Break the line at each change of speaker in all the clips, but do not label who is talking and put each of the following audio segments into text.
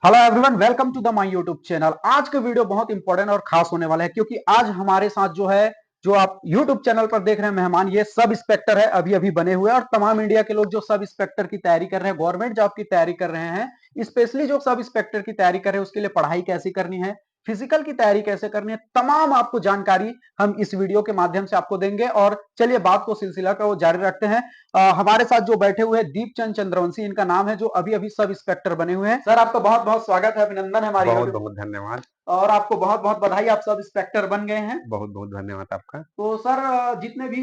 Hello everyone, welcome to the my YouTube channel. आज का video बहुत इंपॉर्टेंट और खास होने वाला है क्योंकि आज हमारे साथ जो आप यूट्यूब चैनल पर देख रहे हैं मेहमान, ये सब इंस्पेक्टर है, अभी अभी बने हुए हैं। और तमाम इंडिया के लोग जो सब इंस्पेक्टर की तैयारी कर रहे हैं, गवर्नमेंट जॉब की तैयारी कर रहे हैं, स्पेशली जो सब इंस्पेक्टर की तैयारी कर रहे हैं उसके लिए पढ़ाई कैसी करनी है, फिजिकल की तैयारी कैसे करनी है, तमाम आपको जानकारी हम इस वीडियो के माध्यम से आपको देंगे। और चलिए बात को सिलसिला का वो जारी रखते हैं। हमारे साथ जो बैठे हुए हैं दीपचंद चंद्रवंशी इनका नाम है, जो अभी अभी सब इंस्पेक्टर बने हुए हैं। सर आपका बहुत बहुत स्वागत है, अभिनंदन है हमारी
बहुत
यूट्यूब,
बहुत धन्यवाद।
और आपको बहुत बहुत बधाई, आप सब इंस्पेक्टर बन गए हैं।
बहुत बहुत धन्यवाद आपका।
तो सर जितने भी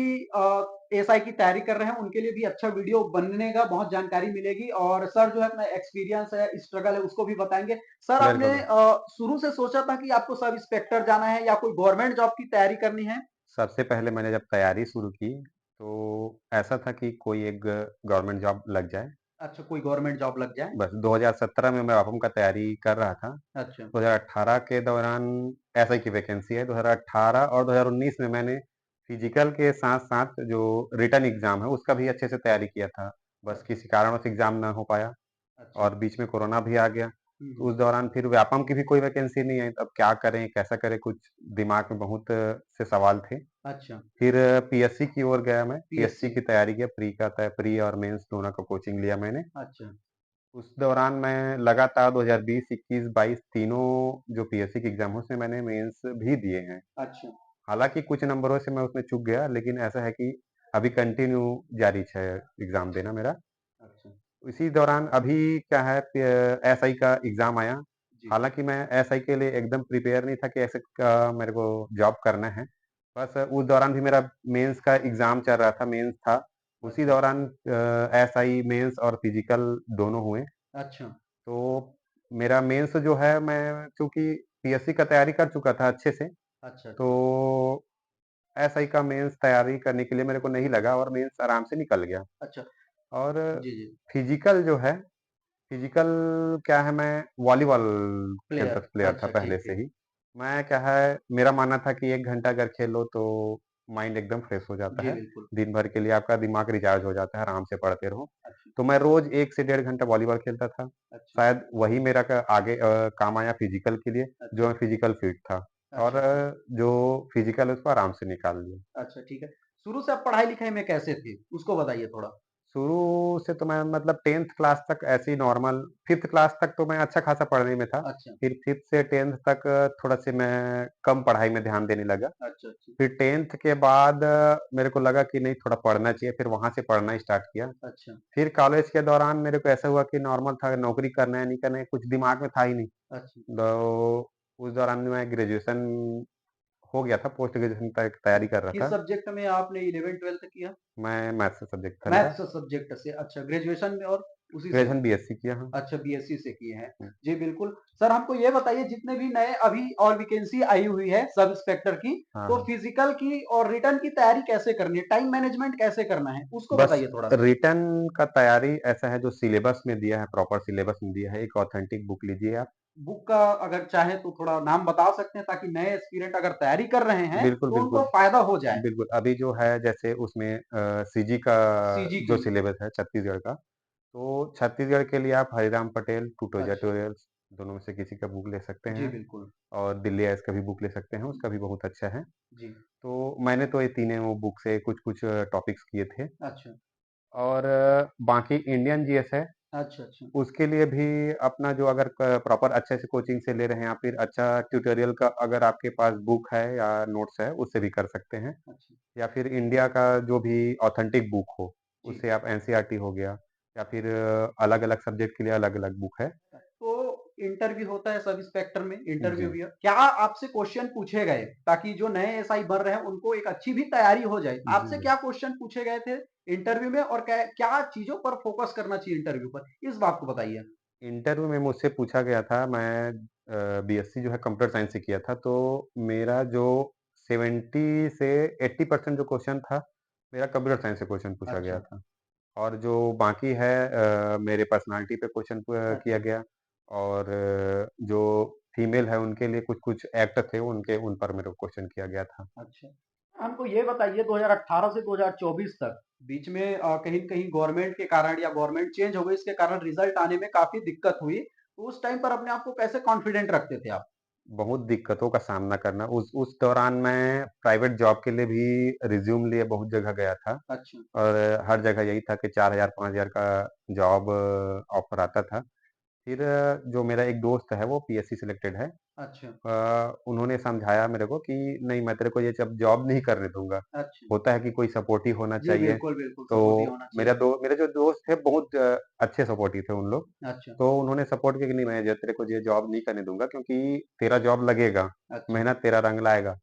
एसआई की तैयारी कर रहे हैं उनके लिए भी अच्छा वीडियो बनने का बहुत जानकारी मिलेगी। और सर जो है अपना एक्सपीरियंस है, स्ट्रगल है, उसको भी बताएंगे। सर आपने
बिल्कुल।
शुरू से सोचा था कि आपको सब इंस्पेक्टर जाना है या कोई गवर्नमेंट जॉब की तैयारी करनी है?
सबसे पहले मैंने जब तैयारी शुरू की, तो ऐसा था कि कोई एक गवर्नमेंट जॉब लग जाए।
अच्छा, कोई गवर्नमेंट जॉब लग जाए।
बस 2017 में मैं वापम का तैयारी कर रहा था।
अच्छा।
2018 के दौरान एसआई की वैकेंसी है। 2018 और 2019 में मैंने फिजिकल के साथ-साथ जो रिटन एग्ज़ाम है, उसका भी अच्छे से तैयारी किया था। बस
अच्छा।
किसी कारणवश एग्ज़ाम ना हो पाया
अच्छा।
और बीच में कोरोना भी आ गया। तो
हम्म।
उस दौरान फिर व्यापम की भी कोई वैकेंसी नहीं आई, अब क्या करें, कैसा करें? कुछ दिमाग में बहुत से सवाल थे।
अच्छा।
फिर पीएससी की ओर गया मैं, पीएससी
पीएससी।
की तैयारी किया, प्री और मेंस दोनों का कोचिंग लिया मैंने।
अच्छा।
उस दौरान मैं लगातार 2020, 21, 22 तीनों जो पीएससी के एग्ज़ाम हैं, उसमें मैंने मेंस भी दिए हैं।
अच्छा।
हालाँकि कुछ नंबरों से मैं उसमें चूक गया, लेकिन ऐसा है कि अभी कंटिन्यू जारी है एग्ज़ाम देना मेरा।
अच्छा।
इसी दौरान अभी क्या है, एसआई का एग्ज़ाम आया।
जी।
हालाँकि मैं एसआई के लिए एकदम प्रिपेयर नहीं था कि ऐसे का मेरे को जॉब करना है। बस उस दौरान भी मेरा मेंस का एग्ज़ाम चल रहा था, मेंस था। उसी
अच्छा।
दौरान एसआई, मेंस और फिजिकल दोनों हुए।
अच्छा।
तो मेरा मेंस जो है, मैं चूँकि पीएससी का तैयारी कर चुका था अच्छे से,
अच्छा। अच्छा।
तो एसआई का मेंस तैयारी करने के लिए मेरे को नहीं लगा और मेंस आराम से निकल गया।
अच्छा।
और
जी, जी।
फिजिकल जो है, फिजिकल क्या है, मैं वॉलीबॉल खेलता
प्लेयर।
प्लेयर था
अच्छा,
पहले
ठीक,
से
ठीक।
ही। मैं क्या है, मेरा मानना था कि 1 घंटा अगर खेलो तो माइंड एकदम फ्रेश हो जाता
जी,
है।
बिल्कुल।
दिन भर के लिए आपका दिमाग रिचार्ज हो जाता है, आराम से पढ़ते रहो।
अच्छा।
तो मैं रोज़ 1 से डेढ़ घंटा वॉलीबॉल खेलता था।
अच्छा।
शायद वही मेरा आगे काम आया फिजिकल के लिए, जो
अच्छा।
मैं फिजिकल फिट था और
अच्छा, ठीक।
जो फिजिकल है उसको आराम से निकाल लिया।
अच्छा, ठीक है। शुरू से आप पढ़ाई-लिखाई में कैसे थे? उसको बताइए थोड़ा।
शुरू से तो मैं मतलब 10th क्लास तक ऐसे ही नॉर्मल, 5th क्लास तक तो मैं अच्छा खासा पढ़ने में था।
अच्छा।
फिर 5th से 10th तक थोड़ा-सा मैं कम पढ़ाई में ध्यान देने लगा।
अच्छा, अच्छा।
फिर 10th के बाद मेरे को लगा कि नहीं, थोड़ा पढ़ना चाहिए, फिर वहाँ से पढ़ना स्टार्ट किया।
अच्छा।
फिर कॉलेज के दौरान मेरे को ऐसा हुआ कि नॉर्मल था, नौकरी करना है, नहीं करना है, कुछ दिमाग में था ही नहीं।
अच्छा।
तो उस दौरान मैं ग्रेजुएशन हो गया था, पोस्ट ग्रेजुएशन तैयारी कर रहा
किस
था।
सब्जेक्ट में आपने 11th-12th किया?
मैं मैथ्स का सब्जेक्ट था मेरा।
मैथ्स सब्जेक्ट से। अच्छा, ग्रेजुएशन में और उसी से?
ग्रेजुएशन बीएससी किया, हाँ।
अच्छा, बीएससी से किए हैं।
हुँ।
जी, बिल्कुल। सर हमको ये बताइए, जितने भी नए अभी और वैकेंसी आई हुई है सब इंस्पेक्टर की,
हाँ,
तो
हाँ।
फिजिकल की और रिटन की तैयारी कैसे करनी है? टाइम मैनेजमेंट कैसे करना है? उसको
बस
बताइए थोड़ा।
रिटन का तैयारी ऐसा है, जो सिलेबस में दिया है, प्रॉपर सिलेबस में दिया है, एक ऑथेंटिक बुक लीजिए आप।
बुक का अगर चाहें तो थोड़ा नाम बता सकते हैं ताकि नए एस्पिरेंट अगर तैयारी कर रहे हैं
बिल्कुल,
तो उनको
बिल्कुल।
फायदा हो जाए।
बिल्कुल, अभी जो है जैसे उसमें सीजी का
सीजी
जो
की।
सिलेबस है छत्तीसगढ़ का, तो छत्तीसगढ़ के लिए आप हरिराम पटेल,
अच्छा।
ट्यूटोरियल्स दोनों में से किसी का बुक ले सकते
जी,
हैं
बिल्कुल।
और दिल्ली आईएएस का भी बुक ले सकते हैं, उसका भी बहुत अच्छा है।
जी।
तो मैंने तो ये तीनों बुक से कुछ-कुछ टॉपिक्स किए थे
अच्छा।
और बाकी इंडियन जीएस है,
अच्छा। अच्छा।
उसके लिए भी अपना जो अगर प्रॉपर अच्छे से कोचिंग से ले रहे हैं या फिर अच्छा ट्यूटोरियल का अगर आपके पास बुक है या नोट्स है, उससे भी कर सकते हैं।
अच्छा।
या फिर इंडिया का जो भी ऑथेंटिक बुक हो,
जी।
उससे आप एनसीईआरटी हो गया या फिर अलग-अलग सब्जेक्ट के लिए अलग-अलग बुक है।
तो इंटरव्यू होता है सब इंस्पेक्टर में, इंटरव्यू
जी,
भी है। क्या आपसे क्वेश्चन पूछे गए ताकि जो नए एसआई बन रहे हैं उनको एक अच्छी भी तैयारी हो जाए?
जी,
आपसे
जी।
क्या क्वेश्चन पूछे गए थे इंटरव्यू में, और क्या क्या चीजों पर फोकस करना चाहिए इंटरव्यू पर? इस बात को बताइए।
इंटरव्यू में मुझसे पूछा गया था, मैं बीएससी जो है कंप्यूटर साइंस से किया था, तो मेरा जो 70 से 80% जो क्वेश्चन था, मेरा कंप्यूटर साइंस से क्वेश्चन पूछा गया
अच्छा।
था। और जो बाकी है मेरे पर्सनैलिटी पे क्वेश्चन किया
अच्छा।
गया और जो फीमेल है उनके लिए कुछ-कुछ एक्ट थे, उनके उन पर मेरे को क्वेश्चन किया गया था।
अच्छा। हमको ये बताइए, 2018 से 2024 तक बीच में कहीं-कहीं गवर्नमेंट के कारण या गवर्नमेंट चेंज हो गई, इसके कारण रिजल्ट आने में काफ़ी दिक्कत हुई। तो उस टाइम पर अपने आप को कैसे कॉन्फिडेंट रखते थे आप?
बहुत दिक्कतों का सामना करना उस दौरान मैं प्राइवेट जॉब के लिए भी रिज़्यूम लिए बहुत जगह गया था
अच्छा,
और हर जगह यही था कि 4000 5000 का जॉब ऑफ़र आता था। फिर जो मेरा एक दोस्त है वो पीएससी सिलेक्टेड है।
अच्छा,
उन्होंने समझाया मेरे को कि नहीं मैं तेरे को ये जब जॉब नहीं करने दूँगा।
अच्छा।
होता है कि कोई सपोर्टिव होना
जी,
चाहिए।
बिल्कुल, बिल्कुल,
तो
सपोर्टिव होना चाहिए।
मेरे जो दोस्त थे बहुत अच्छे सपोर्टिव थे उन लोग।
अच्छा,
तो उन्होंने सपोर्ट किया कि नहीं मैं तेरे को ये जॉब नहीं करने दूँगा क्योंकि तेरा जॉब लगेगा,
अच्छा,
मेहनत तेरा रंग लाएगा।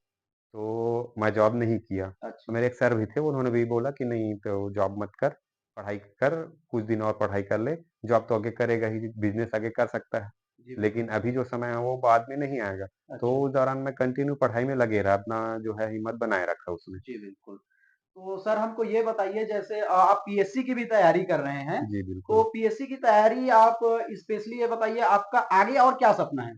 तो मैं जॉब नहीं किया। तो
अच्छा।
मेरे एक सर भी थे उन्होंने भी बोला कि नहीं तो जॉब मत कर, पढ़ाई कर, कुछ दिन और पढ़ाई कर ले, जॉब तो आगे करेगा ही, बिज़नेस आगे कर सकता है।
जी,
लेकिन
बिल्कुल।
अभी जो समय है वो बाद में नहीं आएगा। तो
अच्छा,
उस दौरान मैं कंटिन्यू पढ़ाई में लगे रहा, अपना जो है हिम्मत बनाए रखा उसमें।
जी, बिल्कुल। तो सर हमको ये बताइए जैसे आप पीएससी की भी तैयारी कर रहे हैं,
जी,
तो
बिल्कुल।
पीएससी की तैयारी आप स्पेशली ये बताइए आपका आगे और क्या सपना है?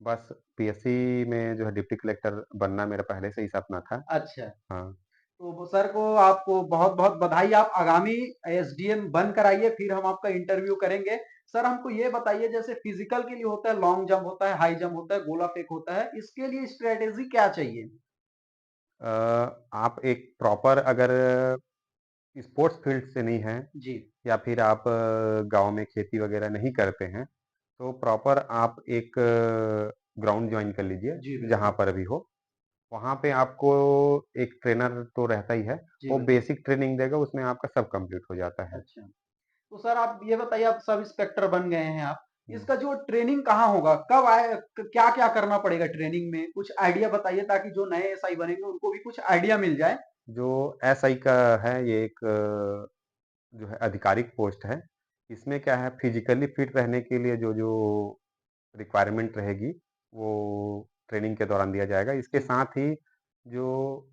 बस पीएससी में जो है डिप्टी कलेक्टर बनना मेरा पहले से ही सपना था।
अच्छा,
हाँ।
तो वो सर को आपको बहुत-बहुत बधाई आप आगामी एसडीएम बनकर आइए, फिर हम आपका इंटरव्यू करेंगे। सर हमको ये बताइए जैसे फिजिकल के लिए होता है लॉन्ग जंप होता है, हाई जंप होता है, गोला फेंक होता है, इसके लिए स्ट्रैटेजी क्या चाहिए?
अ, आप एक प्रॉपर अगर स्पोर्ट्स फील्ड से नहीं हैं
जी,
या फिर आप गाँव में खेती वगैरह नहीं करते हैं, तो प्रॉपर आप एक ग्राउंड जॉइन कर लीजिए,
जी
जहाँ
बिल्कुल।
पर भी हो। वहाँ पे आपको एक ट्रेनर तो रहता ही है,
जी,
वो
बिल्कुल।
बेसिक ट्रेनिंग देगा, उसमें आपका सब कंप्लीट हो जाता है।
अच्छा। तो सर आप ये बताइए आप सब इंस्पेक्टर बन गए हैं आप,
हुँ।
इसका जो ट्रेनिंग कहाँ होगा? कब आए क्या-क्या करना पड़ेगा ट्रेनिंग में? कुछ आइडिया बताइए ताकि जो नए एसआई बनेंगे उनको भी कुछ आइडिया मिल जाए।
जो एसआई का है, ये एक जो है आधिकारिक पोस्ट है। इसमें क्या है फिज़िकली फिट रहने के लिए जो-जो रिक्वायरमेंट रहेगी, वो ट्रेनिंग के दौरान दिया जाएगा। इसके
जी,
साथ ही जो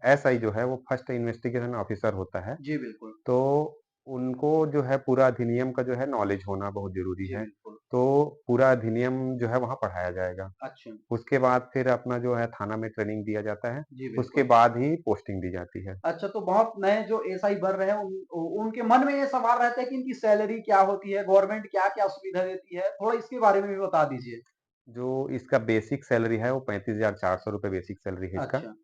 एसआई जो है, वो फर्स्ट इन्वेस्टिगेशन ऑफिसर होता है।
जी बिल्कुल।
तो उनको जो है पूरा अधिनियम का जो है नॉलेज होना बहुत ज़रूरी
जी
है।
बिल्कुल।
तो पूरा अधिनियम जो है वहाँ पढ़ाया जाएगा।
अच्छा,
उसके बाद फिर अपना जो है थाना में ट्रेनिंग दिया जाता है।
जी
उसके
बिल्कुल।
बाद ही पोस्टिंग दी जाती है।
अच्छा तो बहुत नए जो एसआई बन रहे हैं उनके मन में ये सवाल रहता है कि इनकी सैलरी क्या होती है? गवर्नमेंट क्या-क्या सुविधा देती है? थोड़ा इसके बारे में भी बता दीजिए।
जो इसका बेसिक सैलरी है वो 35,400 रुपए बेसिक सैलरी है इसका।
अच्छा,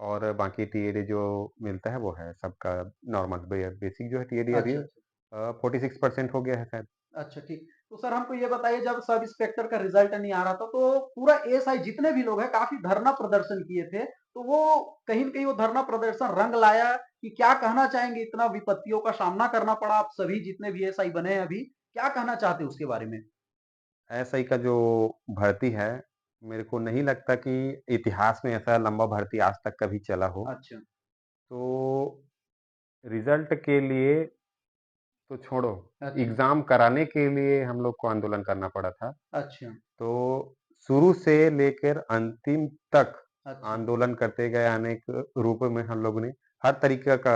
और बाकी टीएडी जो मिलता है वो है सबका नॉर्मल बेसिक जो है टीएडी अभी
अच्छा, अच्छा।
46% हो गया है शायद।
अच्छा ठीक। तो सर हमको ये बताइए जब सब इंस्पेक्टर का रिजल्ट नहीं आ रहा था तो पूरा एएसआई जितने भी लोग हैं काफ़ी धरना प्रदर्शन किए थे। तो वो कहीं न कहीं वो धरना प्रदर्शन रंग लाया कि क्या कहना चाहेंगे इतना विपत्तियों का सामना करना पड़ा आप सभी जितने भी एएसआई बने हैं अभी, क्या कहना चाहते हैं उसके बारे में?
एसआई का जो भर्ती है, मेरे को नहीं लगता कि इतिहास में ऐसा लंबा भर्ती आज तक कभी चला हो।
अच्छा,
तो रिज़ल्ट के लिए तो छोड़ो,
अच्छा,
एग्ज़ाम कराने के लिए हम लोग को आंदोलन करना पड़ा था।
अच्छा,
तो शुरू से लेकर अंतिम तक
अच्छा,
आंदोलन करते गए, अनेक रूप में हम लोगों ने हर तरीके का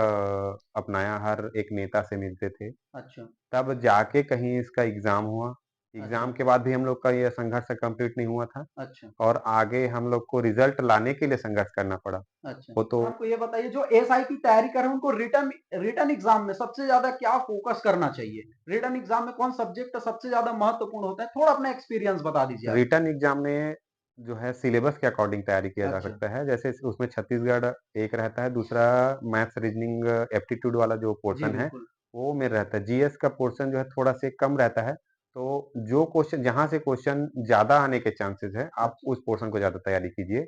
अपनाया, हर एक नेता से मिलते थे।
अच्छा,
तब जाके कहीं इसका एग्ज़ाम हुआ।
अच्छा,
एग्ज़ाम के बाद भी हम लोग का ये संघर्ष कंप्लीट नहीं हुआ था
अच्छा।
और आगे हम लोग को रिज़ल्ट लाने के लिए संघर्ष करना पड़ा।
अच्छा,
वो
और
तो
हमको ये बताइए जो एएसआई की तैयारी कर रहे हैं उनको रिटन रिटन एग्ज़ाम में सबसे ज़्यादा क्या फ़ोकस करना चाहिए? रिटन एग्ज़ाम में कौन सब्जेक्ट सबसे ज़्यादा महत्वपूर्ण होता है? थोड़ा अपना एक्सपीरियंस बता दीजिए आप।
रिटन एग्ज़ाम में जो है सिलेबस के अकॉर्डिंग तैयारी किया जा
अच्छा,
सकता है। जैसे उसमें छत्तीसगढ़ एक रहता है, दूसरा मैथ्स, रीज़निंग, एप्टीट्यूड वाला जो
जी
पोर्शन है,
बिल्कुल।
वो में रहता है। जीएस का पोर्शन जो है थोड़ा-से कम रहता है। तो जो क्वेश्चन जहाँ से क्वेश्चन ज़्यादा आने के चांसेज़ हैं, आप
अच्छा,
उस पोर्शन को ज़्यादा तैयारी कीजिए।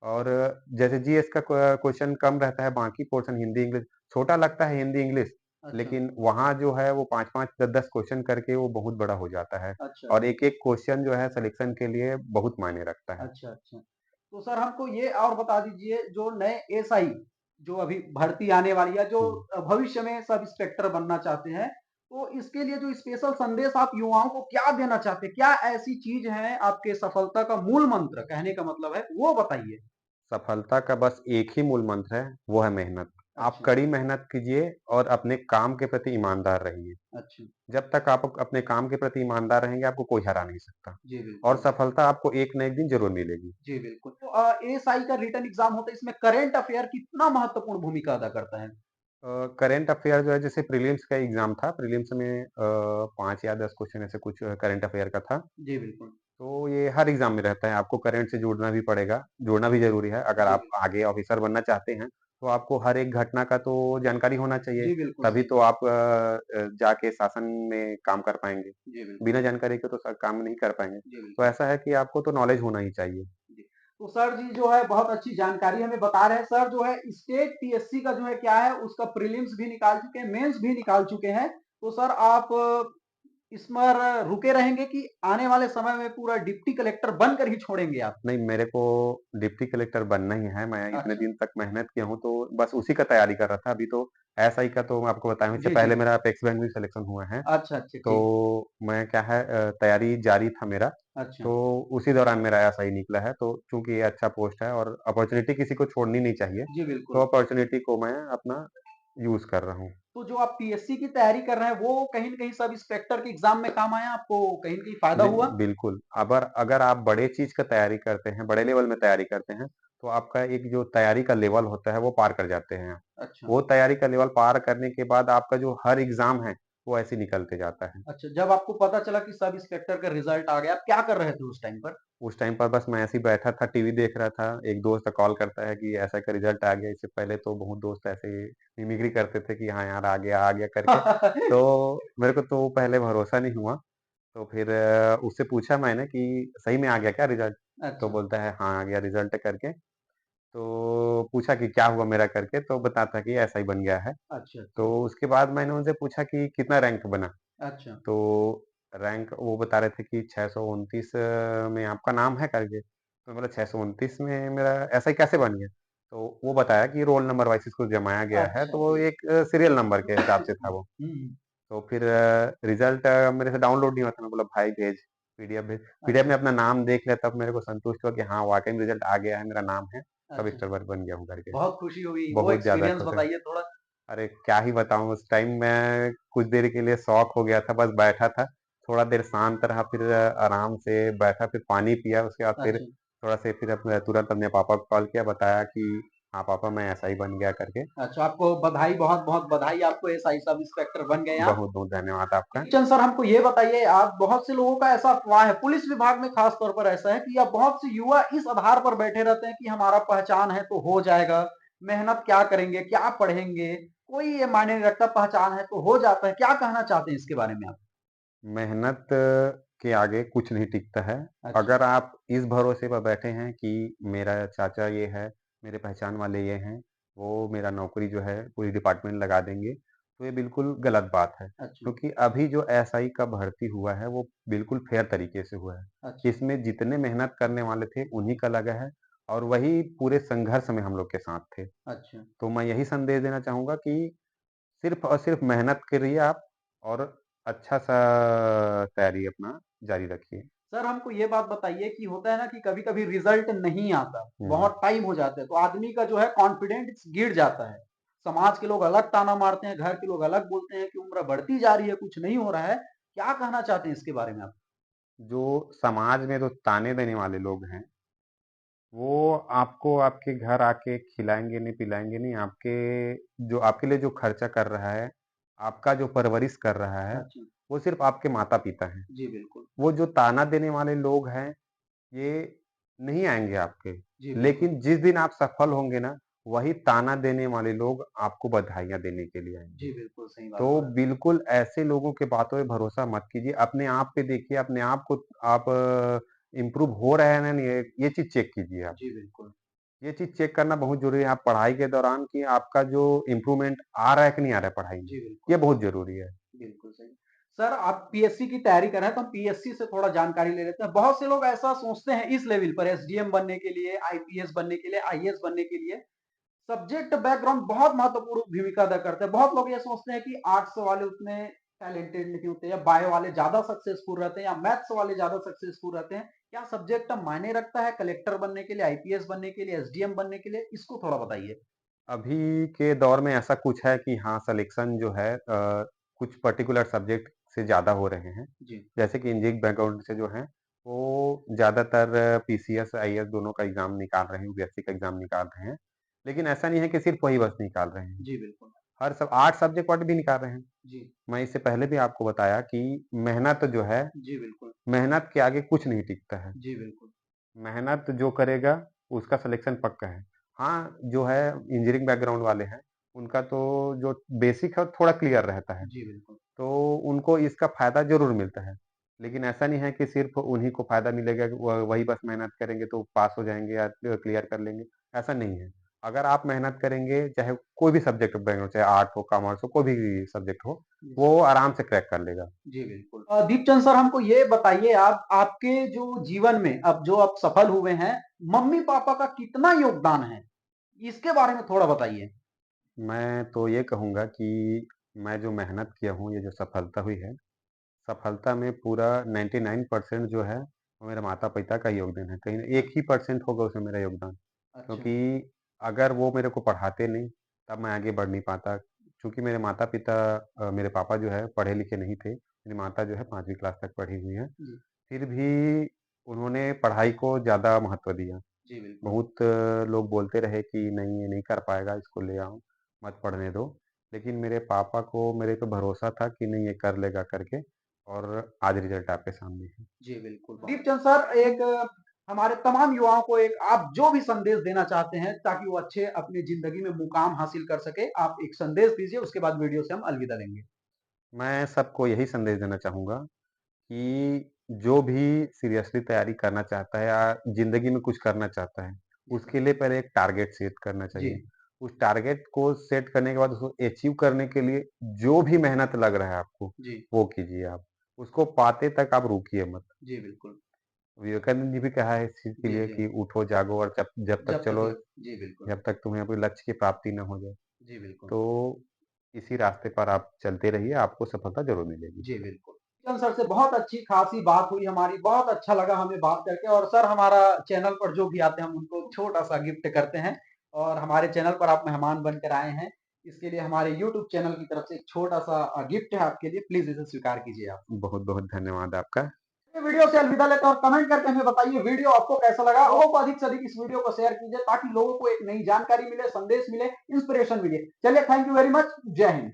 और जैसे जीएस का क्वेश्चन कम रहता है, बाकी पोर्शन हिंदी, इंग्लिश छोटा लगता है हिंदी, इंग्लिश,
अच्छा,
लेकिन वहाँ जो है वो 5-5, 10-10 क्वेश्चन करके वो बहुत बड़ा हो जाता है।
अच्छा,
और एक-एक क्वेश्चन जो है सिलेक्शन के लिए बहुत मायने रखता है।
अच्छा, अच्छा। तो सर हमको ये और बता दीजिए जो नए एएसआई जो अभी भर्ती आने वाली है, जो
हुँ।
भविष्य में सब इंस्पेक्टर बनना चाहते हैं, तो इसके लिए जो स्पेशल संदेश आप युवाओं को क्या देना चाहते हैं? क्या ऐसी चीज़ है आपके सफलता का मूल मंत्र कहने का मतलब है, वो बताइए?
सफलता का बस एक ही मूल मंत्र है, वो है मेहनत। आप
अच्छा,
कड़ी मेहनत कीजिए और अपने काम के प्रति ईमानदार रहिए।
अच्छा।
जब तक आप अपने काम के प्रति ईमानदार रहेंगे, आपको कोई हरा नहीं सकता
जी,
और
बिल्कुल।
सफलता आपको एक ना एक दिन ज़रूर मिलेगी।
जी, बिल्कुल। तो एएसआई का रिटन एग्ज़ाम होता है, इसमें करंट अफ़ेयर कितना महत्वपूर्ण भूमिका अदा करता है?
करंट अफेयर जो है जैसे प्रीलिम्स का एग्ज़ाम था, प्रीलिम्स में 5 या 10 क्वेश्चन ऐसे कुछ करंट अफेयर का था।
जी, बिल्कुल।
तो ये हर एग्ज़ाम में रहता है, आपको करंट से जुड़ना भी पड़ेगा, जुड़ना भी ज़रूरी है। अगर
जी,
आप
बिल्कुल।
आगे ऑफ़िसर बनना चाहते हैं, तो आपको हर एक घटना का तो जानकारी होना चाहिए,
जी, बिल्कुल
तभी
सही
तो
बात।
आप जाके शासन में काम कर पाएँगे।
जी, बिल्कुल।
बिना जानकारी के तो काम नहीं कर पाएँगे।
जी,
तो
बिल्कुल।
ऐसा है कि आपको तो नॉलेज होना ही चाहिए।
जी। तो सर जी जो है बहुत अच्छी जानकारी हमें बता रहे हैं। सर जो है स्टेट पीएससी का जो है क्या है उसका प्रीलिम्स भी निकाल चुके हैं, मेंस भी निकाल चुके हैं। तो सर आप इसमें रुके रहेंगे कि आने वाले समय में पूरा डिप्टी कलेक्टर बनकर ही छोड़ेंगे आप?
नहीं, मेरे को डिप्टी कलेक्टर बनना ही है, मैं इतने
अच्छा।
दिन तक मेहनत किया हूँ, तो बस उसी का तैयारी कर रहा था। अभी तो एसआई का तो मैं आपको बताया हूँ, इससे
जी, जी,
पहले
जी।
मेरा अपेक्स बैंक में सिलेक्शन हुआ है।
अच्छा, अच्छा, ठीक।
तो मैं क्या है तैयारी जारी था मेरा,
अच्छा।
तो उसी दौरान मेरा एसआई निकला है। तो चूँकि ये अच्छा पोस्ट है और अपॉर्च्युनिटी किसी को छोड़नी नहीं चाहिए,
जी,
तो
बिल्कुल।
अपॉर्च्युनिटी को मैं अपना यूज़ कर रहा हूँ।
तो जो आप पीएससी की तैयारी कर रहे हैं, वो कहीं न कहीं सब इंस्पेक्टर के एग्ज़ाम में काम आया? आपको कहीं न कहीं फ़ायदा
नहीं,
हुआ?
बिल्कुल। अगर अगर आप बड़े चीज़ का तैयारी करते हैं, बड़े लेवल में तैयारी करते हैं, तो आपका एक जो तैयारी का लेवल होता है, वो पार कर जाते हैं आप।
अच्छा।
वो तैयारी का लेवल पार करने के बाद आपका जो हर एग्ज़ाम है, वो ऐसे ही निकलते जाता है।
अच्छा, जब आपको पता चला कि सब इंस्पेक्टर का रिज़ल्ट आ गया, आप क्या कर रहे थे उस टाइम पर?
उस टाइम पर बस मैं ऐसे ही बैठा था, टीवी देख रहा था। एक दोस्त कॉल करता है कि ऐसा का रिज़ल्ट आ गया। इससे पहले तो बहुत दोस्त ऐसे ही मिमिक्री करते थे कि हाँ यार, आ गया करके। तो मेरे को तो पहले भरोसा नहीं हुआ। तो फिर उससे पूछा मैंने कि सही में आ गया क्या रिज़ल्ट? तो
अच्छा,
बोलता है हाँ, आ गया रिज़ल्ट करके। तो पूछा कि क्या हुआ मेरा करके, तो बताता कि ऐसा ही बन गया है।
अच्छा,
तो
अच्छा,
उसके बाद मैंने उनसे पूछा कि कितना रैंक बना?
अच्छा,
तो रैंक वो बता रहे थे कि 629 में आपका नाम है करके। तो बोला 629 में मेरा ऐसा ही कैसे बन गया? तो वो बताया कि रोल नंबर वाइज़ इसको जमाया गया है,
अच्छा,
तो वो
ठीक।
एक सीरियल नंबर के हिसाब से था
हुँ,
वो।
हुँ,
तो फिर रिज़ल्ट मेरे से डाउनलोड नहीं हुआ था। मैं बोला भाई भेज, पीडीएफ भेज। पीडीएफ
अच्छा,
में अपना नाम देख लिया तब मेरे को संतुष्ट हुआ कि हाँ, वाक़ई में रिज़ल्ट आ गया है, मेरा नाम है, सब
अच्छा।
इंस्टॉलर बन गया हूँ करके।
बहुत खुशी हुई, वो
बहुत ज़्यादा
एक्सपीरियंस
खुश है।
बताइए थोड़ा?
अरे क्या ही बताऊँ, उस टाइम मैं कुछ देर के लिए शॉक हो गया था, बस बैठा था। थोड़ा देर शांत रहा, फिर आराम से बैठा, फिर पानी पिया, उसके बाद फिर
अच्छा,
थोड़ा से फिर तुरंत अपने पापा को कॉल किया, बताया कि हाँ पापा, मैं ऐसा ही बन गया करके।
अच्छा आपको बधाई बहुत-बहुत बधाई आपको एसआई सब इंस्पेक्टर बन गए आप।
बहुत-बहुत धन्यवाद आपका।
चंद सर हमको ये बताइए आप बहुत से लोगों का ऐसा अफ़वाह है, पुलिस विभाग में ख़ास तौर पर ऐसा है कि अब बहुत से युवा इस आधार पर बैठे रहते हैं कि हमारा पहचान है तो हो जाएगा, मेहनत क्या करेंगे, क्या पढ़ेंगे, कोई ये मायने नहीं रखता पहचान है तो हो जाता है। क्या कहना चाहते हैं इसके बारे में आप?
मेहनत के आगे कुछ नहीं टिकता है।
अच्छा,
अगर आप इस भरोसे पर बैठे हैं कि मेरा चाचा ये है, मेरे पहचान वाले ये हैं, वो मेरा नौकरी जो है पूरी डिपार्टमेंट लगा देंगे, तो ये बिल्कुल गलत बात है।
अच्छा,
क्योंकि अभी जो एसआई का भर्ती हुआ है, वो बिल्कुल फेयर तरीके से हुआ है।
अच्छा,
इसमें जितने मेहनत करने वाले थे, उन्हीं का लगा है और वही पूरे संघर्ष में हम लोग के साथ थे।
अच्छा।
तो मैं यही संदेश देना चाहूँगा कि सिर्फ़ और सिर्फ़ मेहनत करिए आप और अच्छा-सा तैयारी अपना जारी रखिए।
सर हमको ये बात बताइए कि होता है ना कि कभी-कभी रिज़ल्ट नहीं आता,
हुँ।
बहुत टाइम हो जाता है, तो आदमी का जो है कॉन्फिडेंस गिर जाता है। समाज के लोग अलग ताना मारते हैं, घर के लोग अलग बोलते हैं कि उम्र बढ़ती जा रही है, कुछ नहीं हो रहा है। क्या कहना चाहते हैं इसके बारे में आप?
जो समाज में जो ताने देने वाले लोग हैं, वो आपको आपके घर आके खिलाएँगे नहीं, पिलाएँगे नहीं, जो आपके लिए जो खर्चा कर रहा है, आपका जो परवरिश कर रहा है,
अच्छा,
वो सिर्फ़ आपके माता-पिता हैं।
जी बिल्कुल।
वो जो ताना देने वाले लोग हैं, ये नहीं आएँगे आपके।
जी बिल्कुल।
लेकिन जिस दिन आप सफल होंगे ना, वही ताना देने वाले लोग आपको बधाइयाँ देने के लिए आएँगे।
जी बिल्कुल, सही बात
तो
बोला।
बिल्कुल ऐसे लोगों की बातों पे भरोसा मत कीजिए। अपने आप पे देखिए, अपने आप को आप इम्प्रूव हो रहे हैं ना नहीं, ये चीज़ चेक कीजिए आप।
जी बिल्कुल।
ये चीज़ चेक करना बहुत ज़रूरी है आप पढ़ाई के दौरान कि आपका जो इम्प्रूवमेंट आ रहा है कि नहीं आ रहा है पढ़ाई में।
जी
ये
बिल्कुल।
बहुत ज़रूरी है।
बिल्कुल सही। सर आप पीएससी की तैयारी कर रहे हैं तो हम पीएससी से थोड़ा जानकारी ले लेते हैं। बहुत से लोग ऐसा सोचते हैं इस लेवल पर एसडीएम बनने के लिए, आईपीएस बनने के लिए, आईएएस बनने के लिए सब्जेक्ट बैकग्राउंड बहुत महत्वपूर्ण भूमिका अदा करते हैं। बहुत लोग ये सोचते हैं कि आर्ट्स वाले उतने टैलेंटेड नहीं होते या बायो वाले ज़्यादा सक्सेसफुल रहते हैं या मैथ्स वाले ज़्यादा सक्सेसफुल रहते हैं। क्या सब्जेक्ट मायने रखता है कलेक्टर बनने के लिए, आईपीएस बनने के लिए, एसडीएम बनने के लिए? इसको थोड़ा बताइए।
अभी के दौर में ऐसा कुछ है कि हाँ, सिलेक्शन जो है कुछ पर्टिकुलर सब्जेक्ट से ज़्यादा हो रहे हैं।
जी,
जैसे कि इंजीनियरिंग बैकग्राउंड से जो हैं, वो ज़्यादातर पीसीएस, आईएएस दोनों का एग्ज़ाम निकाल रहे हैं, यूपीएससी का एग्ज़ाम निकाल रहे हैं। लेकिन ऐसा नहीं है कि सिर्फ़ वही बस निकाल रहे हैं।
जी बिल्कुल।
हर सब 8 सब्जेक्ट पढ़ भी निकाल रहे हैं।
जी,
मैं इससे पहले भी आपको बताया कि मेहनत जो है,
जी बिल्कुल,
मेहनत के आगे कुछ नहीं टिकता है।
जी बिल्कुल,
मेहनत जो करेगा उसका सिलेक्शन पक्का है। हाँ, जो है इंजीनियरिंग बैकग्राउंड वाले हैं, उनका तो जो बेसिक है थोड़ा क्लियर रहता है,
जी बिल्कुल,
तो उनको इसका फ़ायदा ज़रूर मिलता है। लेकिन ऐसा नहीं है कि सिर्फ़ उन्हीं को फ़ायदा मिलेगा कि वही बस मेहनत करेंगे तो पास हो जाएँगे या क्लियर कर लेंगे, ऐसा नहीं है। अगर आप मेहनत करेंगे, चाहे कोई भी सब्जेक्ट बैकग्राउंड हो, चाहे आर्ट हो, कॉमर्स हो, कोई भी सब्जेक्ट हो,
जी,
वो आराम से क्रैक कर लेगा।
जी बिल्कुल। दीपचंद सर हमको ये बताइए आप आपके जो जीवन में अब जो आप सफल हुए हैं, मम्मी-पापा का कितना योगदान है? इसके बारे में थोड़ा बताइए।
मैं तो ये कहूँगा कि मैं जो मेहनत किया हूँ, ये जो सफलता हुई है, सफलता में पूरा 99% जो है, वो मेरे माता-पिता का ही योगदान है। कहीं न 1 ही परसेंट होगा उसमें मेरा योगदान।
अच्छा,
क्योंकि अगर वो मेरे को पढ़ाते नहीं, तब मैं आगे बढ़ नहीं पाता। चूँकि मेरे माता-पिता मेरे पापा जो है पढ़े-लिखे नहीं थे। मेरी माता जो है 5वीं क्लास तक पढ़ी हुई हैं।
जी,
फिर भी उन्होंने पढ़ाई को ज़्यादा महत्व दिया।
जी बिल्कुल,
बहुत लोग बोलते रहे कि नहीं ये नहीं कर पाएगा, इसको ले आओ, मत पढ़ने दो। लेकिन मेरे पापा को मेरे पे भरोसा था कि नहीं ये कर लेगा करके और आज रिज़ल्ट आपके सामने है।
जी बिल्कुल। दीपचंद सर एक हमारे तमाम युवाओं को एक आप जो भी संदेश देना चाहते हैं ताकि वो अच्छे अपनी ज़िंदगी में मुकाम हासिल कर सके, आप एक संदेश दीजिए उसके बाद वीडियो से हम अलविदा लेंगे।
मैं सबको यही संदेश देना चाहूँगा कि जो भी सीरियसली तैयारी करना चाहता है या ज़िंदगी में कुछ करना चाहता है,
जी सर।
उसके लिए पहले एक टारगेट सेट करना
जी,
चाहिए। उस टारगेट को सेट करने के बाद उसको अचीव करने के लिए जो भी मेहनत लग रहा है आपको,
जी,
वो कीजिए आप। उसको पाते तक आप रुकिए मत।
जी बिल्कुल।
विवेकानंद जी भी कहा है इस चीज़ के
जी,
लिए
जी।
कि उठो, जागो और जब जब तक
जब तक
चलो,
लग जी बिल्कुल।
जब तक तुम्हें अपने लक्ष्य की प्राप्ति ना हो जाए।
जी बिल्कुल।
तो इसी रास्ते पर आप चलते रहिए, आपको सफलता ज़रूर मिलेगी।
जी, बिल्कुल। किशन सर से बहुत अच्छी खासी बात हुई हमारी, बहुत अच्छा लगा हमें बात करके और सर हमारा चैनल पर जो भी आते हैं हम उनको छोटा-सा गिफ्ट करते हैं और हमारे चैनल पर आप मेहमान बनकर आए हैं। इसके लिए हमारे यूट्यूब चैनल की तरफ से एक छोटा-सा गिफ्ट है आपके लिए, प्लीज़ इसे स्वीकार कीजिए आप।
बहुत-बहुत धन्यवाद आपका।
ये वीडियो से अलविदा लेते हैं और कमेंट करके हमें बताइए वीडियो आपको कैसा लगा। लोगों को अधिक से अधिक इस वीडियो को शेयर कीजिए ताकि लोगों को एक नई जानकारी मिले, संदेश मिले, इंस्पिरेशन मिले। चलिए थैंक यू वेरी मच। जय हिंद।